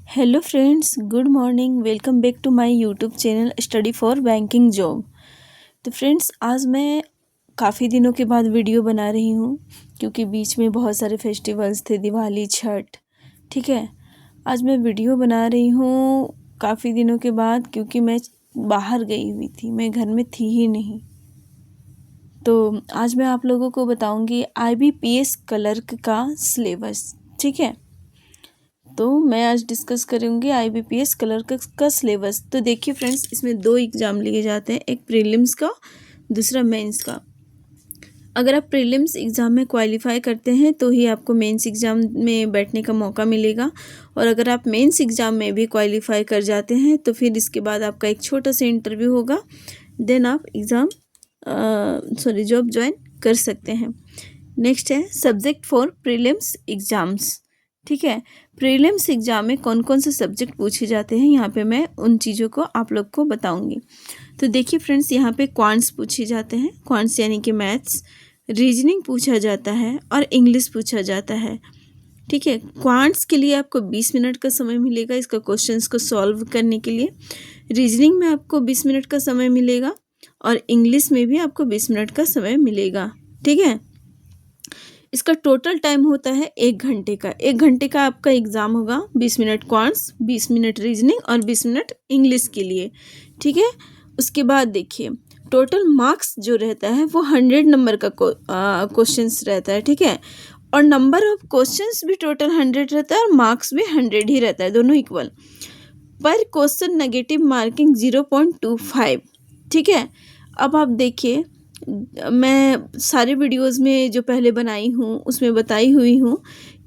Hello friends, good morning. Welcome back to my YouTube channel study for banking job. तो friends, आज मैं काफ़ी दिनों के बाद वीडियो बना रही हूँ क्योंकि बीच में बहुत सारे फेस्टिवल्स थे, दिवाली, छठ। ठीक है, आज मैं वीडियो बना रही हूँ काफ़ी दिनों के बाद क्योंकि मैं बाहर गई हुई थी, मैं घर में थी ही नहीं। तो आज मैं आप लोगों को बताऊँगी IBPS क्लर्क का सिलेबस। ठीक है, तो मैं आज डिस्कस करूँगी IBPS क्लर्क का सिलेबस। तो देखिए फ्रेंड्स, इसमें 2 एग्ज़ाम लिए जाते हैं, एक प्रीलिम्स का, दूसरा मेंस का। अगर आप प्रीलिम्स एग्ज़ाम में क्वालिफाई करते हैं तो ही आपको मेंस एग्ज़ाम में बैठने का मौका मिलेगा, और अगर आप मेंस एग्ज़ाम में भी क्वालिफाई कर जाते हैं तो फिर इसके बाद आपका एक छोटा सा इंटरव्यू होगा, देन आप जॉब ज्वाइन कर सकते हैं। नेक्स्ट है सब्जेक्ट फॉर प्रीलिम्स एग्ज़ाम्स। ठीक है, प्रीलिम्स एग्ज़ाम में कौन कौन से सब्जेक्ट पूछे जाते हैं, यहाँ पे मैं उन चीज़ों को आप लोग को बताऊंगी। तो देखिए फ्रेंड्स, यहाँ पे क्वांट्स पूछे जाते हैं, क्वांट्स यानी कि मैथ्स, रीजनिंग पूछा जाता है और इंग्लिश पूछा जाता है। ठीक है, क्वांट्स के लिए आपको 20 मिनट का समय मिलेगा इसका क्वेश्चंस को सॉल्व करने के लिए। रीजनिंग में आपको 20 मिनट का समय मिलेगा और इंग्लिश में भी आपको 20 मिनट का समय मिलेगा। ठीक है, इसका टोटल टाइम होता है 1 घंटे का। 1 घंटे का आपका एग्ज़ाम होगा, 20 मिनट क्वांट्स, 20 मिनट रीजनिंग और 20 मिनट इंग्लिश के लिए। ठीक है, उसके बाद देखिए टोटल मार्क्स जो रहता है वो 100 नंबर का क्वेश्चंस रहता है। ठीक है, और नंबर ऑफ क्वेश्चंस भी टोटल 100 रहता है और मार्क्स भी 100 ही रहता है, दोनों इक्वल। पर क्वेश्चन नेगेटिव मार्किंग 0.25। ठीक है, अब आप देखिए, मैं सारे वीडियोस में जो पहले बनाई हूँ उसमें बताई हुई हूँ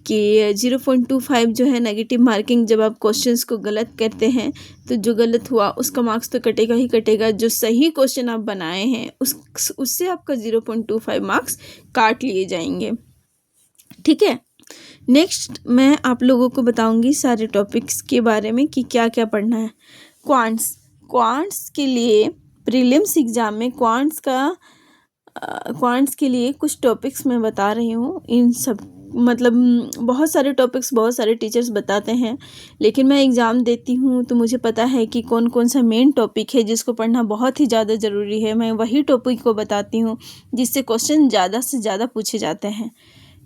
कि 0.25 जो है नेगेटिव मार्किंग। जब आप क्वेश्चंस को गलत करते हैं तो जो गलत हुआ उसका मार्क्स तो कटेगा ही कटेगा, जो सही क्वेश्चन आप बनाए हैं उससे आपका 0.25 मार्क्स काट लिए जाएंगे। ठीक है, नेक्स्ट मैं आप लोगों को बताऊंगी सारे टॉपिक्स के बारे में कि क्या क्या पढ़ना है। क्वांट्स के लिए प्रीलिम्स एग्ज़ाम में क्वांट्स के लिए कुछ टॉपिक्स मैं बता रही हूँ। इन सब मतलब बहुत सारे टॉपिक्स बहुत सारे टीचर्स बताते हैं, लेकिन मैं एग्ज़ाम देती हूँ तो मुझे पता है कि कौन कौन सा मेन टॉपिक है जिसको पढ़ना बहुत ही ज़्यादा ज़रूरी है। मैं वही टॉपिक को बताती हूँ जिससे क्वेश्चन ज़्यादा से ज़्यादा पूछे जाते हैं।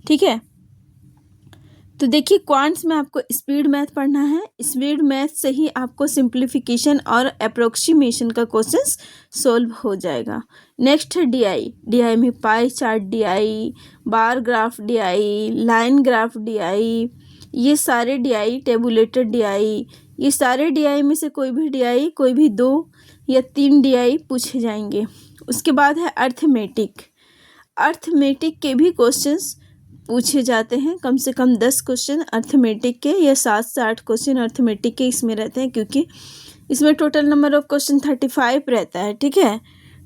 ठीक है, तो देखिए क्वांट्स में आपको स्पीड मैथ पढ़ना है। स्पीड मैथ से ही आपको सिंप्लीफिकेशन और अप्रोक्सीमेशन का क्वेश्चंस सॉल्व हो जाएगा। नेक्स्ट है डीआई में pie chart DI, bar graph DI, line graph DI, ये सारे डीआई, टेबुलेटेड डीआई, ये सारे डीआई में से कोई भी 2 या 3 डीआई पूछे जाएंगे। उसके बाद है अर्थमेटिक के भी क्वेश्चंस पूछे जाते हैं, कम से कम 10 क्वेश्चन अर्थमेटिक के या 7 से 8 क्वेश्चन अर्थमेटिक के इसमें रहते हैं, क्योंकि इसमें टोटल नंबर ऑफ क्वेश्चन 35 रहता है। ठीक है,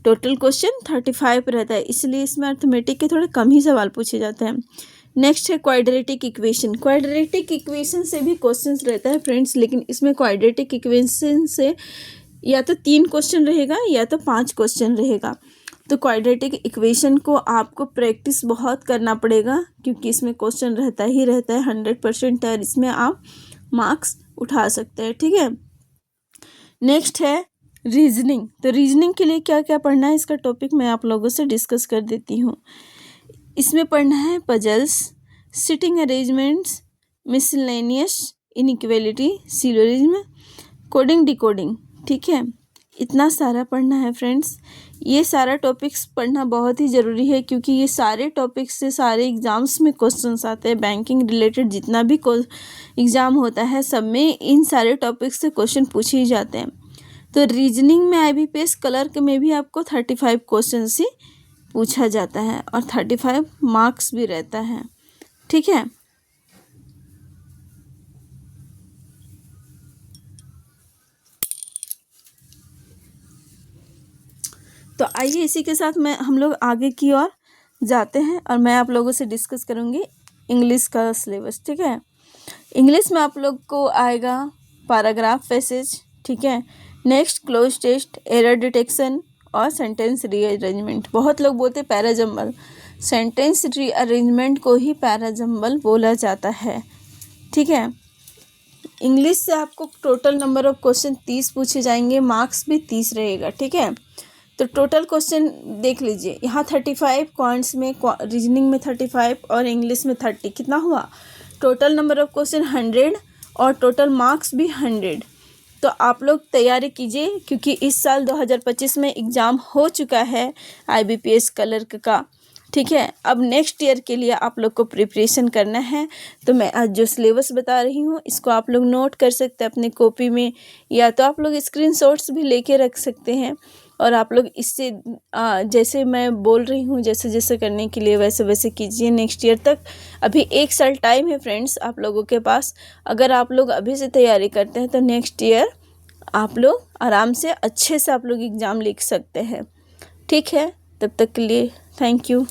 टोटल क्वेश्चन 35 रहता है, इसलिए इसमें अर्थमेटिक के थोड़े कम ही सवाल पूछे जाते हैं। नेक्स्ट है क्वाड्रेटिक इक्वेशन से भी क्वेश्चन रहता है फ्रेंड्स, लेकिन इसमें क्वाड्रेटिक इक्वेशन से या तो 3 क्वेश्चन रहेगा या तो 5 क्वेश्चन रहेगा। तो क्वाड्रेटिक इक्वेशन को आपको प्रैक्टिस बहुत करना पड़ेगा क्योंकि इसमें क्वेश्चन रहता ही रहता है 100%, और इसमें आप मार्क्स उठा सकते हैं। ठीक है, नेक्स्ट है रीजनिंग। तो रीजनिंग के लिए क्या क्या पढ़ना है इसका टॉपिक मैं आप लोगों से डिस्कस कर देती हूँ। इसमें पढ़ना है puzzles, sitting arrangements, miscellaneous, inequality, syllogism, coding, decoding. ठीक है, इतना सारा पढ़ना है फ्रेंड्स। ये सारा टॉपिक्स पढ़ना बहुत ही ज़रूरी है क्योंकि ये सारे टॉपिक्स से सारे एग्ज़ाम्स में क्वेश्चंस आते हैं। बैंकिंग रिलेटेड जितना भी एग्ज़ाम होता है सब में इन सारे टॉपिक्स से क्वेश्चन पूछे ही जाते हैं। तो रीजनिंग में IBPS क्लर्क में भी आपको 35 क्वेश्चन ही पूछा जाता है और 35 मार्क्स भी रहता है। ठीक है, तो आइए इसी के साथ हम लोग आगे की ओर जाते हैं और मैं आप लोगों से डिस्कस करूँगी इंग्लिश का सिलेबस। ठीक है, इंग्लिश में आप लोग को आएगा पैराग्राफ पैसेज। ठीक है, next cloze test, error detection और सेंटेंस रीअरेंजमेंट। बहुत लोग बोलते पैराजम्बल, सेंटेंस रीअरेंजमेंट को ही पैराजम्बल बोला जाता है। ठीक है, इंग्लिश से आपको टोटल नंबर ऑफ क्वेश्चन 30 पूछे जाएंगे, मार्क्स भी 30 रहेगा, ठीक है। तो टोटल क्वेश्चन देख लीजिए, यहाँ 35 क्वांट्स में, रीजनिंग में 35 और इंग्लिश में 30, कितना हुआ? टोटल नंबर ऑफ क्वेश्चन 100 और टोटल मार्क्स भी 100। तो आप लोग तैयारी कीजिए, क्योंकि इस साल 2025 में एग्ज़ाम हो चुका है IBPS क्लर्क का, ठीक है। अब नेक्स्ट ईयर के लिए आप लोग को प्रिपरेशन करना है। तो मैं आज जो सिलेबस बता रही हूँ इसको आप लोग नोट कर सकते हैं अपने कॉपी में, या तो आप लोग स्क्रीनशॉट्स भी लेके रख सकते हैं। और आप लोग इससे जैसे मैं बोल रही हूँ, जैसे जैसे करने के लिए वैसे वैसे कीजिए नेक्स्ट ईयर तक। अभी 1 साल टाइम है फ्रेंड्स आप लोगों के पास। अगर आप लोग अभी से तैयारी करते हैं तो नेक्स्ट ईयर आप लोग आराम से अच्छे से आप लोग एग्ज़ाम लिख सकते हैं, ठीक है। तब तक के लिए थैंक यू।